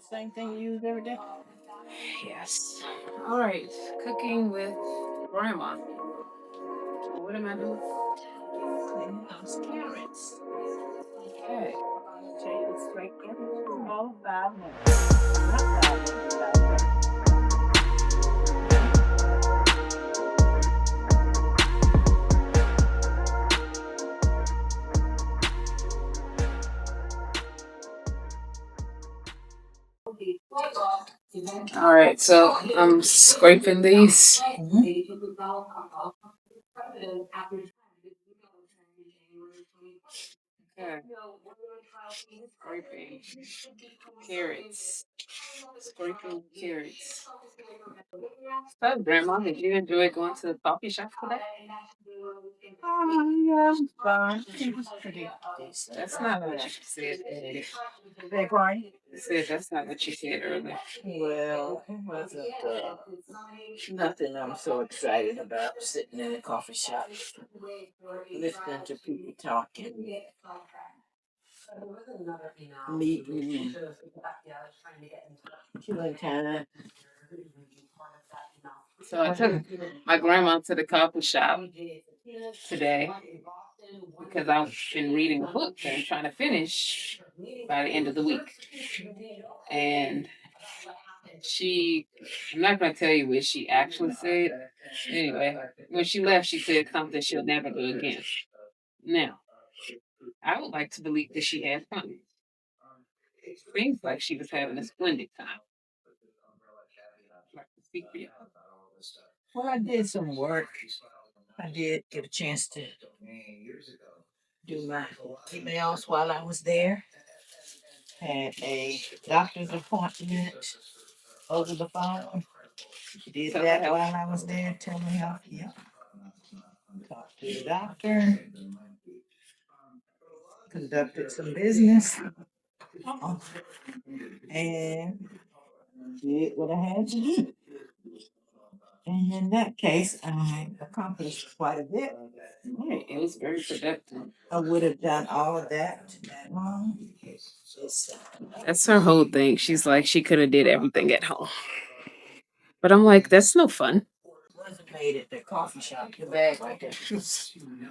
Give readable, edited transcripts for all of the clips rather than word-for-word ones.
Same thing you use every day? Yes. All right. Cooking with grandma. So what am I doing? Cleaning those carrots. Okay. Tell you the straight carrots. All 5 minutes. Not 5 minutes, 5 minutes. All right. So I'm scraping these. Okay. Scraping carrots. Scraping carrots. So, Grandma, did you enjoy going to the coffee shop today? Yeah, it was fun. It was pretty decent. That's not what you said earlier. Big right? You said that's not what you said earlier. Well, it wasn't nothing I'm so excited about sitting in a coffee shop, listening to people talking, meeting, killing time. So I took my grandma to the coffee shop today because I've been reading a book that I'm trying to finish by the end of the week. And I'm not going to tell you what she actually said. Anyway, when she left, she said something she'll never do again. Now, I would like to believe that she had fun. It seems like she was having a splendid time. Like to speak for you. Well, I did some work. I did get a chance to do my emails while I was there. Had a doctor's appointment over the phone. Did that while I was there. Telehealth. Yeah. Talked to the doctor. Conducted some business. And did what I had to do. And in that case, I accomplished quite a bit. Right, it was very productive. I would have done all of that long. That's her whole thing. She's like, she could have did everything at home. But I'm like, that's no fun. Wasn't made at the coffee shop. The bag right there.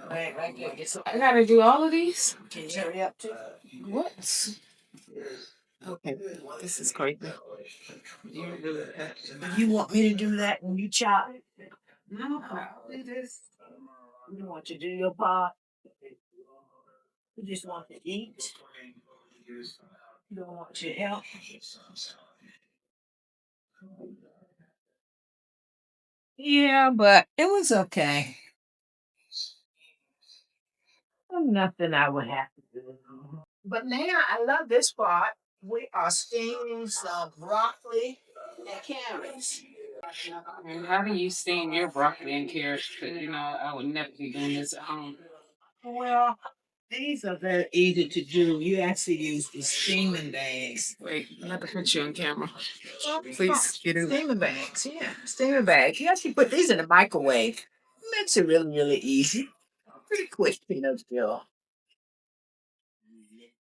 Bag right there. I gotta do all of these? Can you hurry up too? What? Okay, this is crazy. You want me to do that when you chop? No, I'll do this. You don't want to do your part. You just want to eat. You don't want to help. Yeah, but it was okay. Nothing I would have to do. But now I love this part. We are steaming some broccoli and carrots. And how do you steam your broccoli and carrots? Because, I would never be doing this at home. Well, these are very easy to do. You actually use the steaming bags. Wait, I have to put you on camera. Please get it. Steaming bags, yeah. Steaming bags. You actually put these in the microwave. Makes it really, really easy. Pretty quick peanut skill.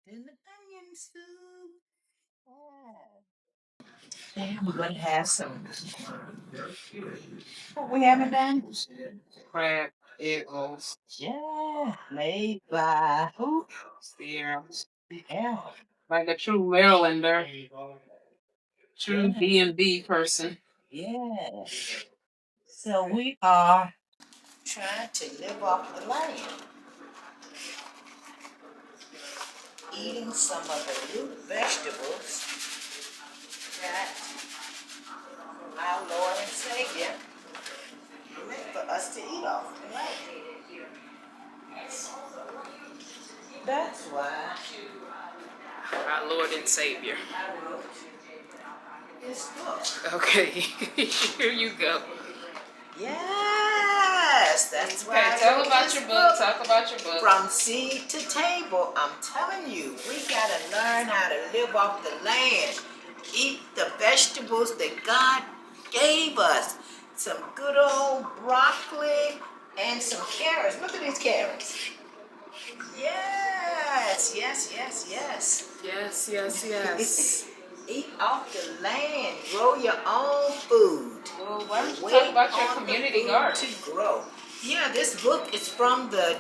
In the onion soup. And we're gonna have some. What we haven't done? Crab, egg rolls, Yeah, made by who? steer. Yeah. Like a true Marylander, true Yeah. D&B person. Yeah. So we are trying to live off the land, eating some of the root vegetables that our Lord and Savior meant for us to eat off the land. That's why Our Lord and Savior. I wrote this book. Okay, here you go. Yes, that's why Okay, I tell wrote about this your book. Talk about your book. From seed to table, I'm telling you, we gotta learn how to live off the land. Eat the vegetables that God gave us. Some good old broccoli and some carrots. Look at these carrots. Yes, yes, yes, yes. Yes, yes, yes. Eat off the land. Grow your own food. Well, why don't you talk Wait about your on the community food garden? to grow. Yeah, this book is from the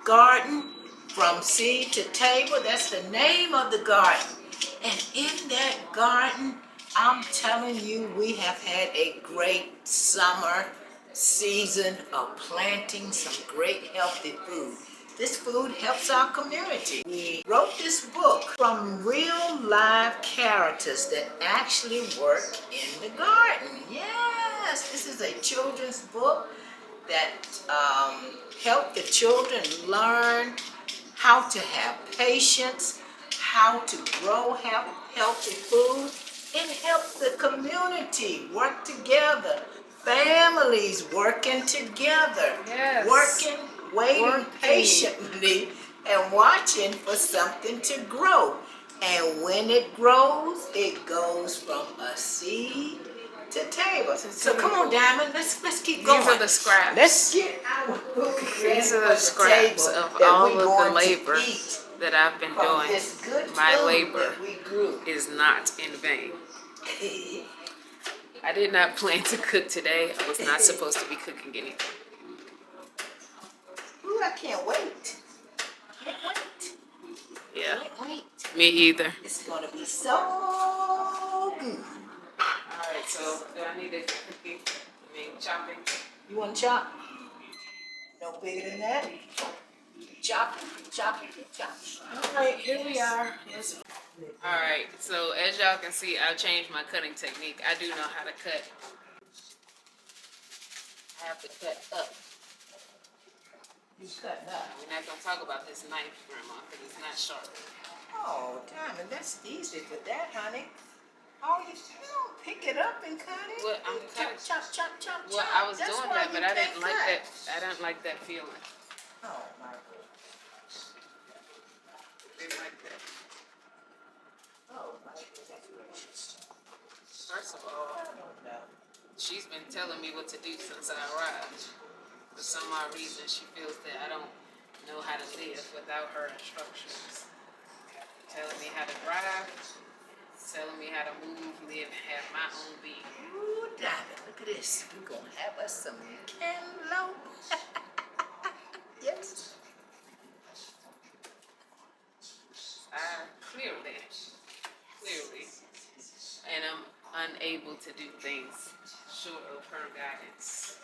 garden, from seed to table. That's the name of the garden. And in that garden, I'm telling you, we have had a great summer season of planting some great healthy food. This food helps our community. We wrote this book from real live characters that actually work in the garden. Yes, this is a children's book that help the children learn how to have patience, how to grow healthy food, and help the community work together. Families working together, Yes. waiting Working. patiently, and watching for something to grow. And when it grows, it goes from a seed to table. So come on, Diamond, let's keep going. These are the scraps. Let's get our food ready These are for the the scraps table of that all we're of the going labor to eat that I've been from doing. this good My food labor that we grew. is not in vain. I did not plan to cook today. I was not supposed to be cooking anything. Ooh, I can't wait. Can't wait. Yeah, Can't wait. me either. It's gonna be so good. Alright, so do I need to cooking? I mean, chopping? You want to chop? No bigger than that. Chop, chop, chop. Alright, here we are. Alright, so as y'all can see, I've changed my cutting technique. I do know how to cut. I have to cut up. You cut up. We're not going to talk about this knife, Grandma, because it's not sharp. Oh, Diamond, that's easy for that, honey. Oh, you don't pick it up and cut it. Well, I'm cutting. Chop, chop, chop, chop, Well, chop. I was That's doing why that, but you I didn't can't like cut. that. I didn't like that feeling. Oh, my goodness. Didn't like that. Oh, my goodness. First of all, I don't know. she's been telling me what to do since I arrived. For some odd reason, she feels that I don't know how to live without her instructions. Telling me how to drive, telling me how to move, live, and have my own being. Ooh, Diamond, look at this. We're going to have us some cantaloupe. Yes. Clearly, and I'm unable to do things short of her guidance,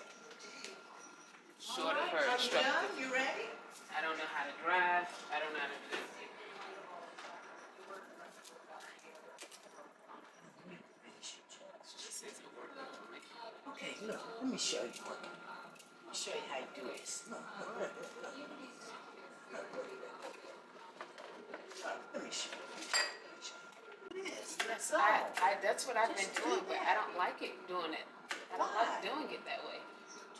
short of her Are you instruction. done? You ready? I don't know how to drive. I don't know how to do anything. This isn't working for me. Okay, look. Let me show you. Let me show you how you do this. Look, look, look, look, look. Let me show you. Yes, that's what I've been doing, but I don't like it doing it. I don't like doing it that way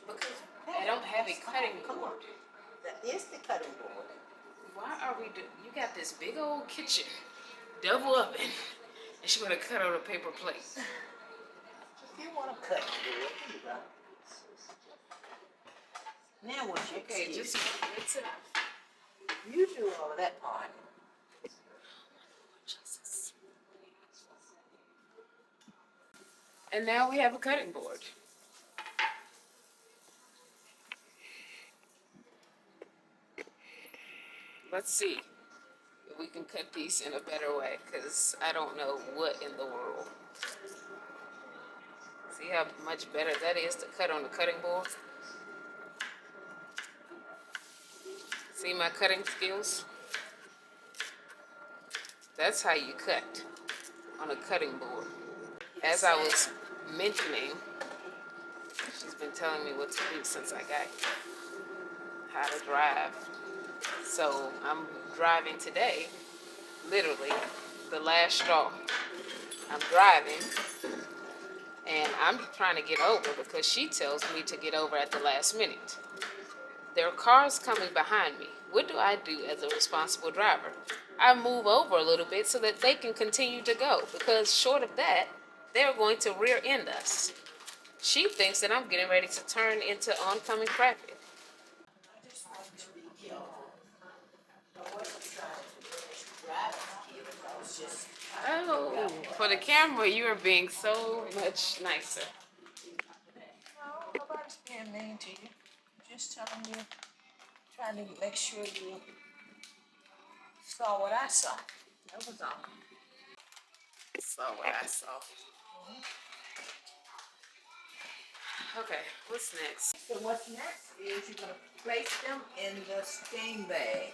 because I don't have a cutting board. That is the cutting board. Why are we doing? You got this big old kitchen, double oven, and she want to cut on a paper plate. If you want to cut it, here you go. Now what's your Okay, excuse? just mix it up. You do all of that part. Jesus. And now we have a cutting board. Let's see if we can cut these in a better way, because I don't know what in the world. See how much better that is to cut on the cutting board? See my cutting skills? That's how you cut on a cutting board. As I was mentioning, she's been telling me what to do since I got here, how to drive. So I'm driving today, literally, the last straw. I'm driving, and I'm trying to get over because she tells me to get over at the last minute. There are cars coming behind me. What do I do as a responsible driver? I move over a little bit so that they can continue to go, because short of that, they're going to rear end us. She thinks that I'm getting ready to turn into oncoming traffic. I just want to be careful. I wasn't trying to drive skills. I was just Oh, for the camera, you are being so much nicer. No, nobody's being mean to you. I'm just telling you, trying to make sure you saw what I saw. That was all. Saw what I saw. Okay, what's next? So what's next is you're gonna place them in the steam bag.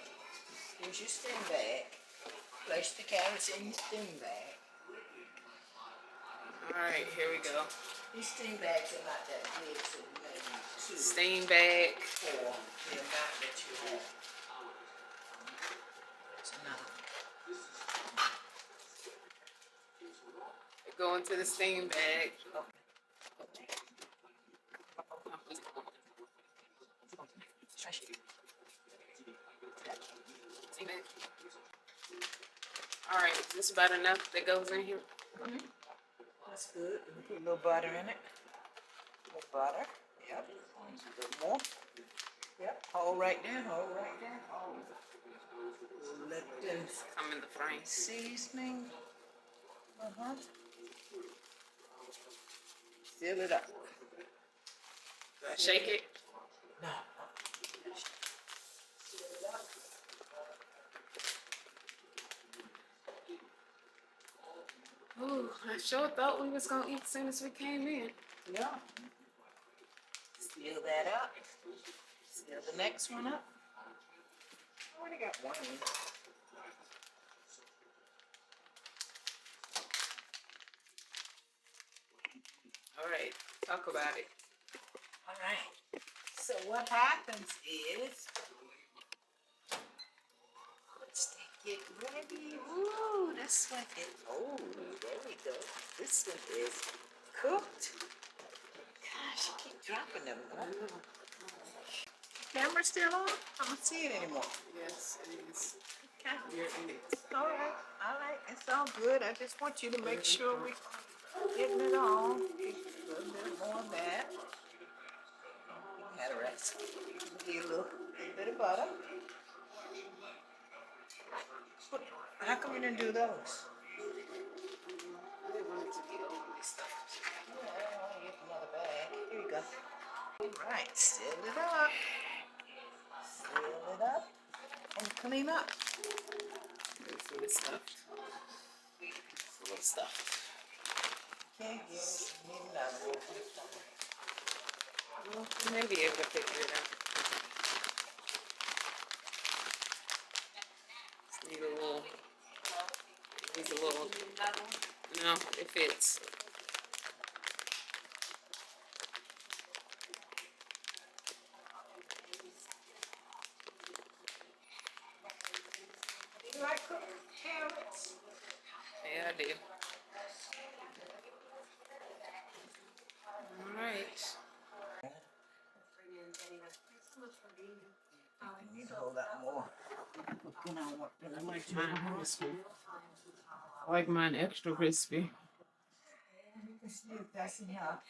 Here's your steam bag. Place the carrots in your steam bag. All right, here we go. These steam bags are not that big, so you may need two Steam bag. for the amount that you have. There's another Go into the steam bag. one. Steam bag. All right, this about enough that goes in here. That's good. Put a little butter in it. A little butter. Yep. A little more. Yep. Hold right there. Hold right there. Hold. Let them I'm in the frame. seasoning. Uh-huh. Seal it up. Do I shake it? No. Ooh, I sure thought we was gonna eat as soon as we came in. Yeah. Seal that up. Seal the next one up. I already got one. All right, talk about it. All right. So what happens is, once they get ready, ooh, this one is, oh, there we go. This one is cooked. Gosh, you keep dropping them. Camera still on? I don't see it anymore. Yes, it is. Okay. You're in it. All right, all right. It's all good. I just want you to make sure we getting it on. A little bit more of that. Had a rest. Give you a little bit of butter. How come you didn't do those? I didn't want it to be overly stuffed. Yeah, I'll get another bag. Here you go. All right, seal it up. Seal it up and clean up. It's fully stuffed. Full of stuff. Can't get it. Need another one. Well, you may be able to figure it out. Just need a little. Needs a little. No, it fits. Do you like cooking carrots? Yeah, I do. All right. You need a whole lot more. I like Mine crispy. I like mine extra crispy. You can see if that's enough.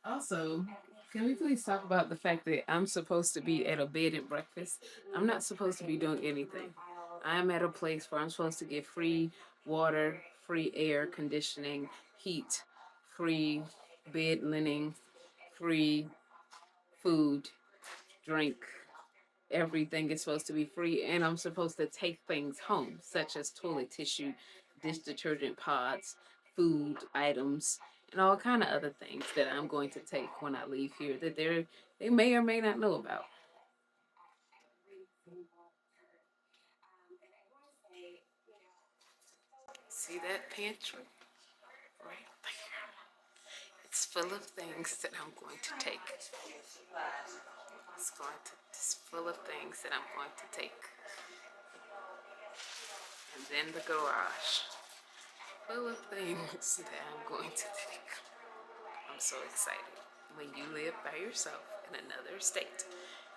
Also, can we please talk about the fact that I'm supposed to be at a bed and breakfast? I'm not supposed to be doing anything. I'm at a place where I'm supposed to get free water, free air conditioning, heat, free bed linen, free food, drink. Everything is supposed to be free, and I'm supposed to take things home, such as toilet tissue, dish detergent pods, food items, and all kind of other things that I'm going to take when I leave here that they may or may not know about. See that pantry right there? It's full of things that I'm going to take. It's full of things that I'm going to take. And then the garage, full of things that I'm going to take. I'm so excited. When you live by yourself in another state,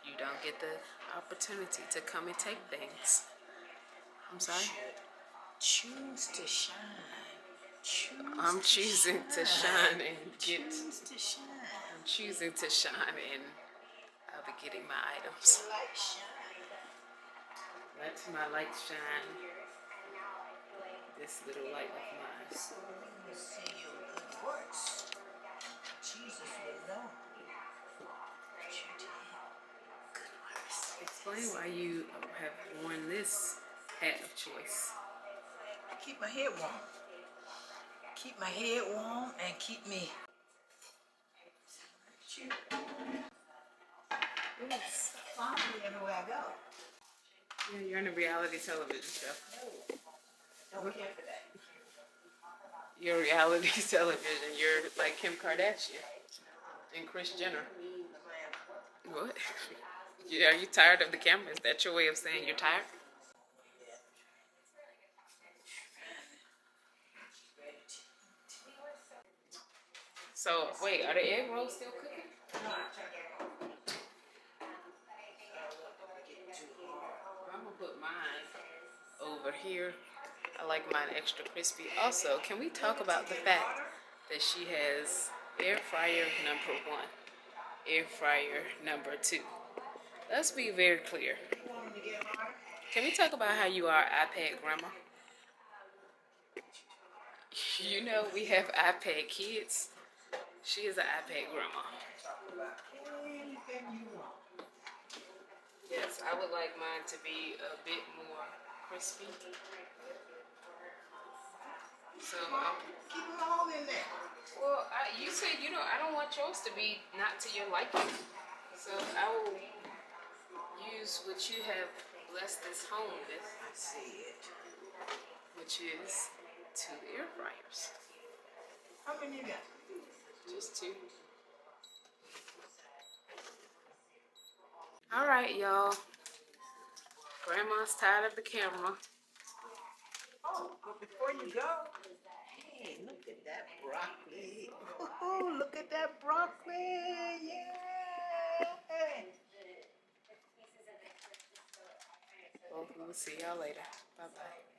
you don't get the opportunity to come and take things. I'm sorry? Choose to shine. I'm choosing to shine and get. Choose to shine. I'm choosing to shine in a I'll be getting my items. Let my light shine. This little light of mine. So when you see your good works, Jesus will know that you did good works. Explain why you have worn this hat of choice. Keep my head warm. Keep my head warm and keep me. Yes. Follow me everywhere I go. Yeah, you're in a reality television show. Don't care for that. You're reality television. You're like Kim Kardashian and Kris Jenner. What? Yeah, are you tired of the camera? Is that your way of saying you're tired? So, wait, are the egg rolls still cooking? I'm gonna put mine over here. I like mine extra crispy. Also, can we talk about the fact that she has air fryer number 1, air fryer number 2? Let's be very clear. Can we talk about how you are iPad grandma? You know we have iPad kids. She is an iPad grandma. Yes, I would like mine to be a bit more crispy. So, Keep them all in there. well, you said I don't want yours to be not to your liking. So I will use what you have blessed this home with, I see it. which is 2 air fryers. How many you got? Just 2. All right, y'all. Grandma's tired of the camera. Oh, but before you go, hey, look at that broccoli. Oh, look at that broccoli. Yeah. Well, we'll see y'all later. Bye-bye.